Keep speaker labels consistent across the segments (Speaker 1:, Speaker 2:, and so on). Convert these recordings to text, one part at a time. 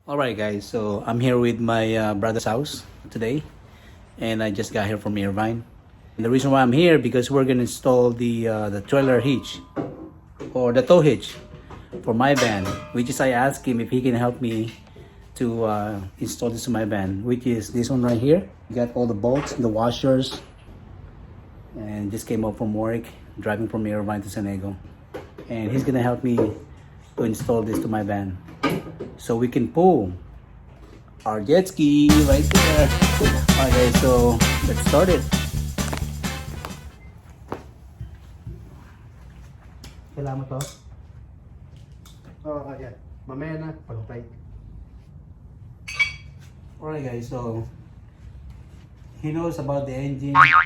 Speaker 1: Alright guys, so I'm here with my brother's house today, and I just got here from Irvine. And the reason why I'm here because we're gonna install the trailer hitch or the tow hitch for my van, which is I asked him if he can help me to install this to my van, which is this one right here. Got all the bolts, the washers, and just came up from work, driving from Irvine to San Diego, and he's gonna help me to install this to my van, so we can pull our jet ski right there. Okay, so let's start it. Kailangan mo to?
Speaker 2: Oh, yeah. Mamaya na, pag-flight.
Speaker 1: Alright guys, so he knows about the engine and anyway,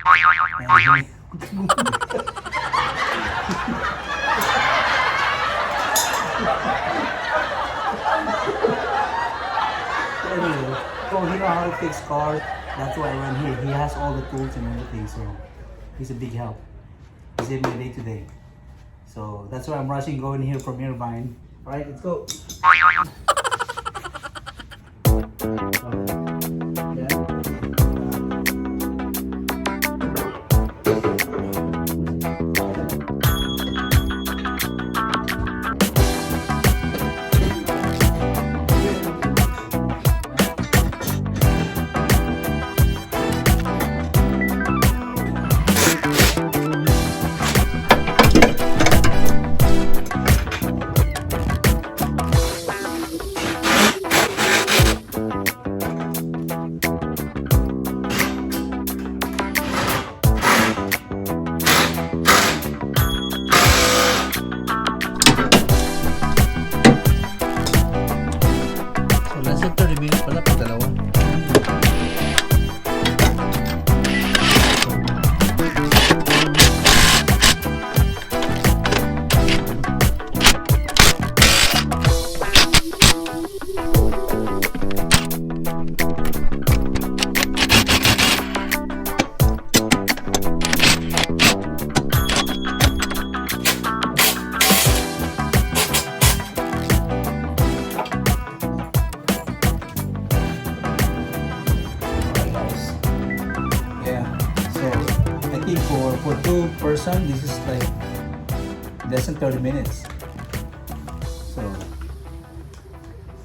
Speaker 1: so he knows how to fix cars. That's why I went here. He has all the tools and everything, so he's a big help. He saved me day to day. So that's why I'm rushing going here from Irvine. Alright, let's go. For two person, this is like less than 30 minutes. So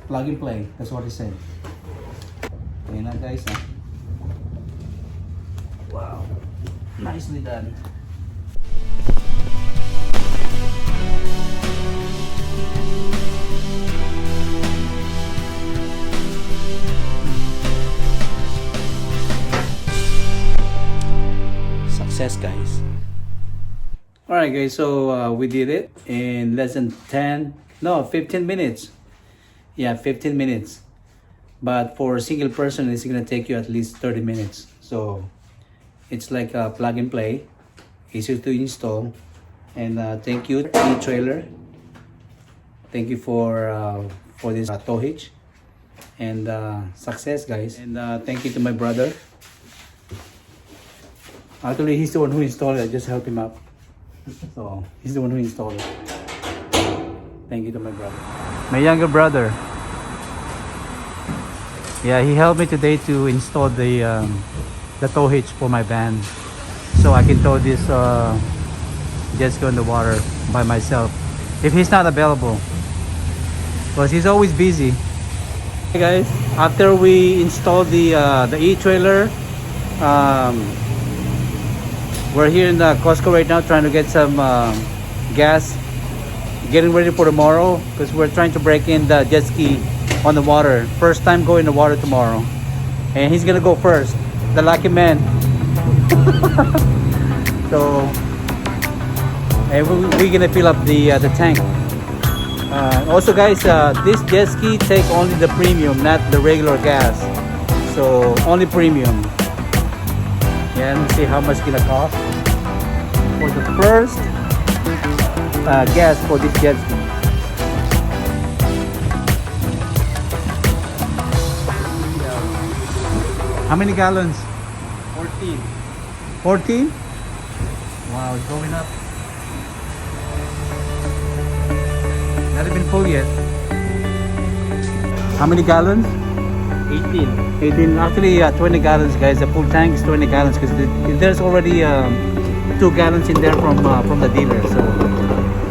Speaker 1: plug and play, that's what he said. Okay na guys, huh? Wow, nicely done. Success, guys. Alright guys, so we did it in less than 15 minutes. Yeah, 15 minutes. But for a single person, it's gonna take you at least 30 minutes. So it's like a plug and play, easy to install. And thank you, e-trailer. Thank you for this tow hitch. And success, guys. And thank you to my brother. Actually, he's the one who installed it. I just helped him out. So, he's the one who installed it. Thank you to my brother. My younger brother. Yeah, he helped me today to install the tow hitch for my van. So I can tow this jet ski in the water by myself. If he's not available. Because he's always busy. Hey guys, after we installed the e-trailer, we're here in the Costco right now trying to get some gas, getting ready for tomorrow because we're trying to break in the jet ski on the water. First time going in the water tomorrow. And he's gonna go first, the lucky man. So, and we're gonna fill up the tank. Also guys, this jet ski take only the premium, not the regular gas. So, only premium. Yeah, let's see how much it's gonna cost for the first gas for this jet ski. How many gallons?
Speaker 2: 14.
Speaker 1: 14? Wow, it's going up. Not even full yet. How many gallons?
Speaker 2: 18.
Speaker 1: 18. Actually, 20 gallons, guys. The full tank is 20 gallons because there's already 2 gallons in there from the dealer. So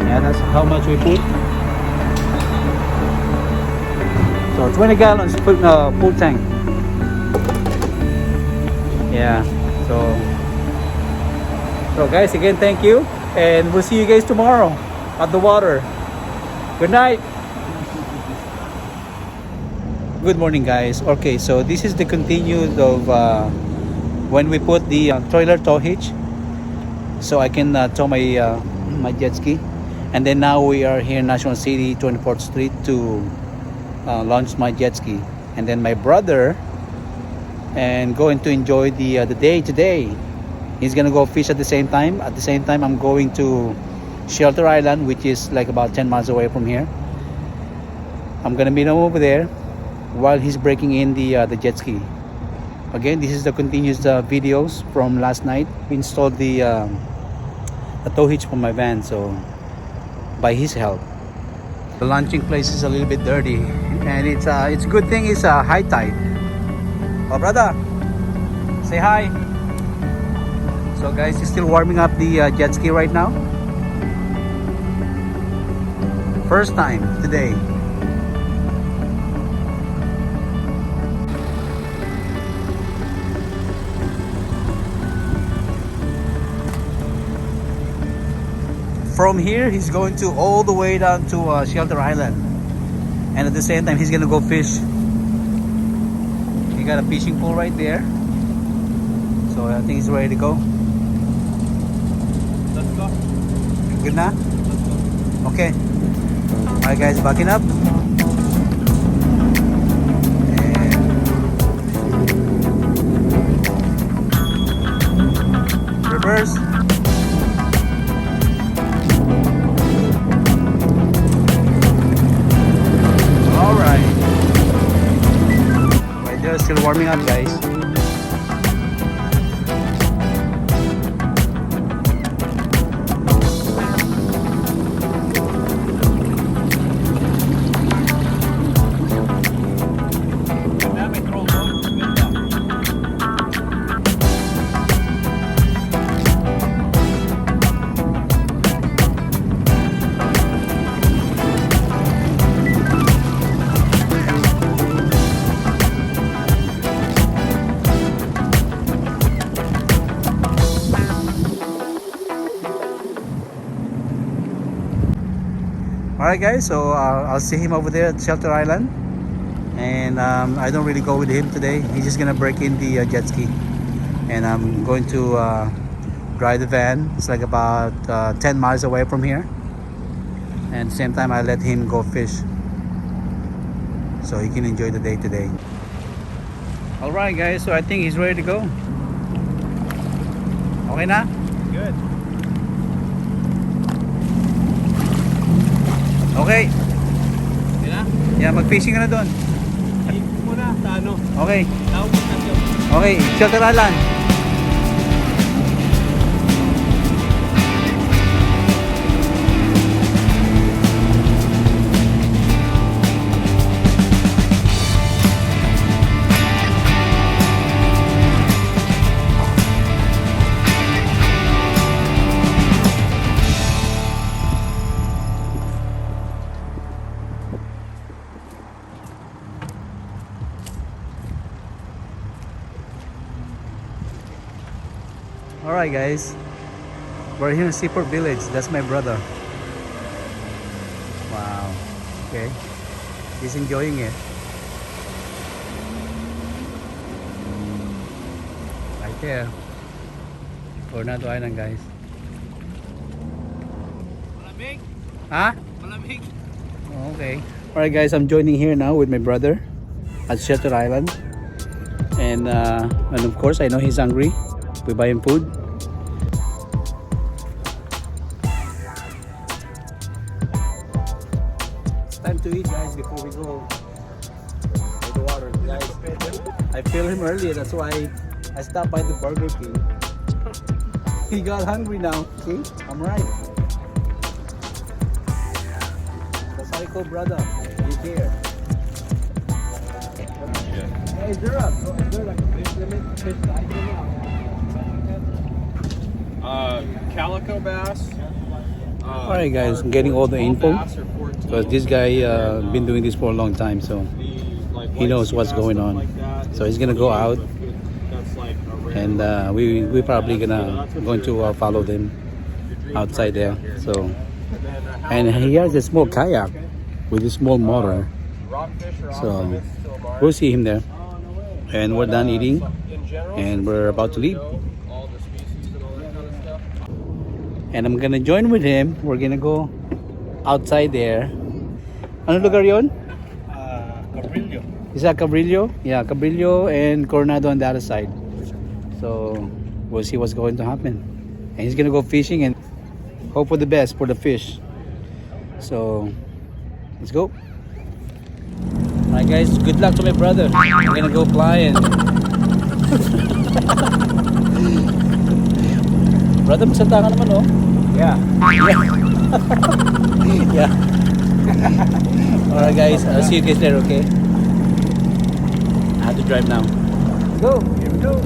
Speaker 1: yeah, that's how much we put. So 20 gallons full tank. Yeah. So guys, again, thank you, and we'll see you guys tomorrow at the water. Good night. Good morning, guys. Okay, so this is the continued of when we put the trailer tow hitch, so I can tow my my jet ski, and then now we are here in National City, 24th Street to launch my jet ski, and then my brother and going to enjoy the day today. He's gonna go fish at the same time. At the same time, I'm going to Shelter Island, which is like about 10 miles away from here. I'm gonna meet him over there while he's breaking in the jet ski. Again, this is the continuous videos from last night. We installed the tow hitch for my van, so by his help. The launching place is a little bit dirty, and it's good thing it's high tide. Oh, brother, say hi. So guys, he's still warming up the jet ski right now. First time today. From here, he's going to all the way down to Shelter Island, and at the same time, he's gonna go fish. He got a fishing pole right there, so I think he's ready to go.
Speaker 2: Let's go.
Speaker 1: Good na?
Speaker 2: Let's go.
Speaker 1: Okay. Alright guys, backing up. And reverse. Alright. Right there, still warming up, guys. Alright guys, so I'll see him over there at Shelter Island, and I don't really go with him today. He's just gonna break in the jet ski, and I'm going to drive the van. It's like about 10 miles away from here, and at the same time I let him go fish so he can enjoy the day today. Alright guys, so I think he's ready to go. Okay na?
Speaker 2: Good.
Speaker 1: Okay.
Speaker 2: Okay na?
Speaker 1: Yeah, mag-fishing ka na doon.
Speaker 2: Hit muna sa ano.
Speaker 1: Okay.
Speaker 2: Tawag mo na siya.
Speaker 1: Okay, Shelter Island. Alright guys, we're here in Seaport Village. That's my brother. Wow. Okay. He's enjoying it. Right there. Coronado Island guys.
Speaker 2: Malamig.
Speaker 1: Huh?
Speaker 2: Malamig.
Speaker 1: Okay. Alright guys, I'm joining here now with my brother at Shelter Island. And of course I know he's hungry. We buy him food. It's time to eat guys before we go to the water guys. I feel him earlier, that's why I stopped by the Burger King. He got hungry now. See? I'm right. The psycho brother. He's here.
Speaker 2: Is there like a fish limit, fish size limit on calico bass?
Speaker 1: Alright guys, I'm getting all the info because this guy been doing this for a long time, so he knows what's going on. So he's gonna go out, and we probably going to follow them outside there. So, and he has a small kayak with a small motor, so we'll see him there. And we're done eating, and we're about to leave. And I'm gonna join with him. We're gonna go outside there. Ano lugar yon?
Speaker 2: Cabrillo.
Speaker 1: Is that Cabrillo? Yeah, Cabrillo and Coronado on the other side. So we'll see what's going to happen. And he's gonna go fishing and hope for the best for the fish. So let's go. Alright guys, good luck to my brother. I'm gonna go fly and brother, magsalita ka naman, oh.
Speaker 2: Yeah.
Speaker 1: Yeah. Alright guys, I'll see you guys there, okay? I have to drive now.
Speaker 2: Go. Here we go.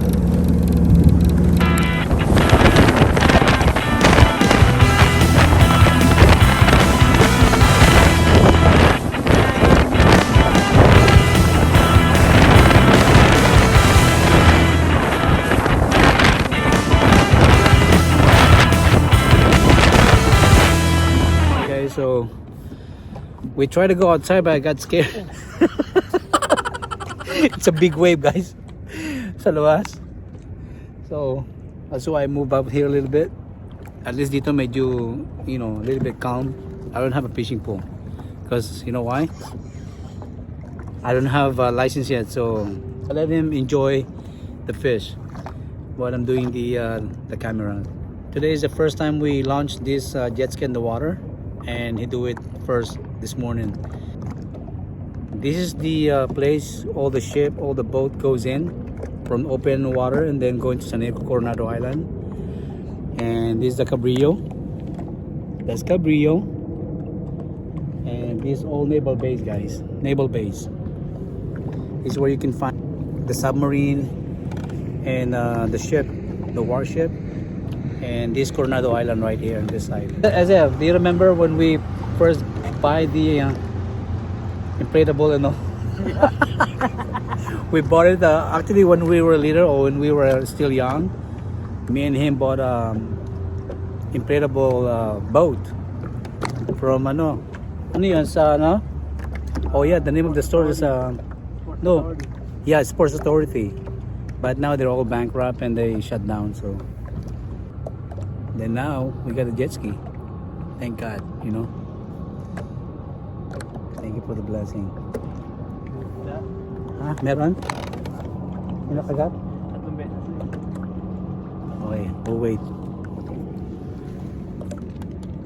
Speaker 1: So we tried to go outside, but I got scared. It's a big wave, guys, sa luwas. So that's why I moved up here a little bit. At least dito medyo, you know, a little bit calm. I don't have a fishing pole because you know why? I don't have a license yet, so I let him enjoy the fish while I'm doing the camera. Today is the first time we launched this jet ski in the water, and he do it first this morning. This is the place all the boat goes in from open water and then going to San Diego Coronado Island. And this is the Cabrillo. That's Cabrillo. And this is all naval base, guys. Naval base. This is where you can find the submarine and the ship, the warship. And this Coronado Island right here on this side. Azef, do you remember when we first buy the inflatable and all? We bought it actually when we were little or when we were still young. Me and him bought inflatable boat from ano yun sa ano? Oh yeah, the name of the store is no, yeah, Sports Authority. But now they're all bankrupt and they shut down. So then now we got a jet ski. Thank God, you know. Thank you for the blessing. Ha? Meron? May nakagat? Okay, we'll wait.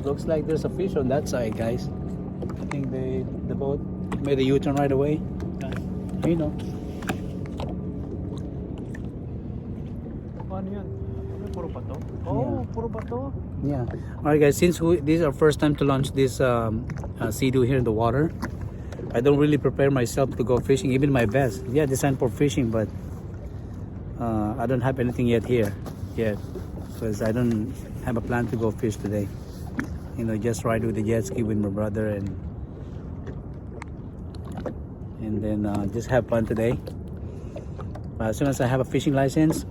Speaker 1: Looks like there's a fish on that side, guys. I think the boat made a U-turn right away. You know.
Speaker 2: Ano yan? Puro bato? Oh, puro bato.
Speaker 1: Yeah. Alright guys, since this is our first time to launch this Sea-Doo here in the water, I don't really prepare myself to go fishing, even my vest. Yeah, designed for fishing, but I don't have anything yet here because I don't have a plan to go fish today. You know, just ride with the jet ski with my brother and then just have fun today. But as soon as I have a fishing license,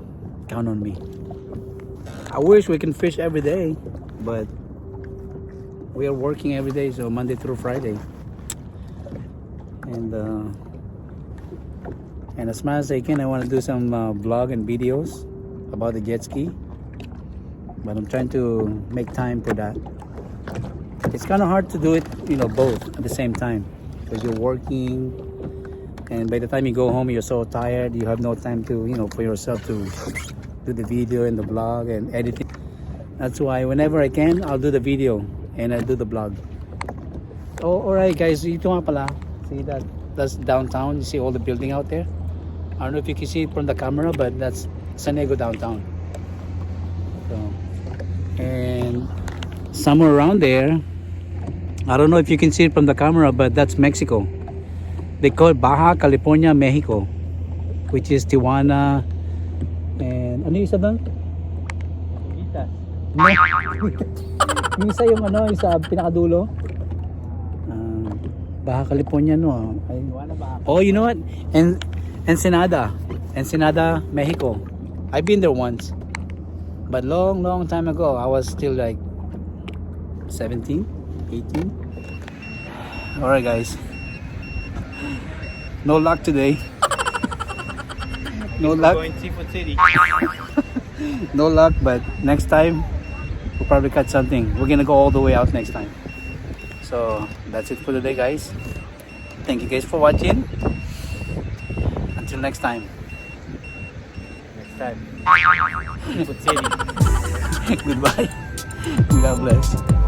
Speaker 1: count on me. I wish we can fish every day, but we are working every day, so Monday through Friday. And as much as I can, I want to do some vlog and videos about the jet ski, but I'm trying to make time for that. It's kind of hard to do it, you know, both at the same time because you're working, and by the time you go home, you're so tired, you have no time to, you know, for yourself to do the video and the vlog and editing. That's why whenever I can, I'll do the video and I do the vlog. Oh, alright guys, ito nga pala. See that's downtown. You see all the building out there. I don't know if you can see it from the camera, but that's San Diego downtown. So, and somewhere around there, I don't know if you can see it from the camera, but that's Mexico. They call it Baja California, Mexico. which is Tijuana. And ano yung isa doon?
Speaker 2: Itas.
Speaker 1: No. Yung isa yung ano, yung sa pinakadulo. Baja California, no? Ay. Oh, you know what? Ensenada, Mexico. I've been there once, but long time ago. I was still like 17, 18. All right, guys. No luck today. No luck.
Speaker 2: Going Seafood City.
Speaker 1: No luck, but next time we'll probably catch something. We're gonna go all the way out next time. So that's it for today, guys. Thank you guys for watching. Until next time.
Speaker 2: Next time. Seafood City.
Speaker 1: Goodbye. God bless.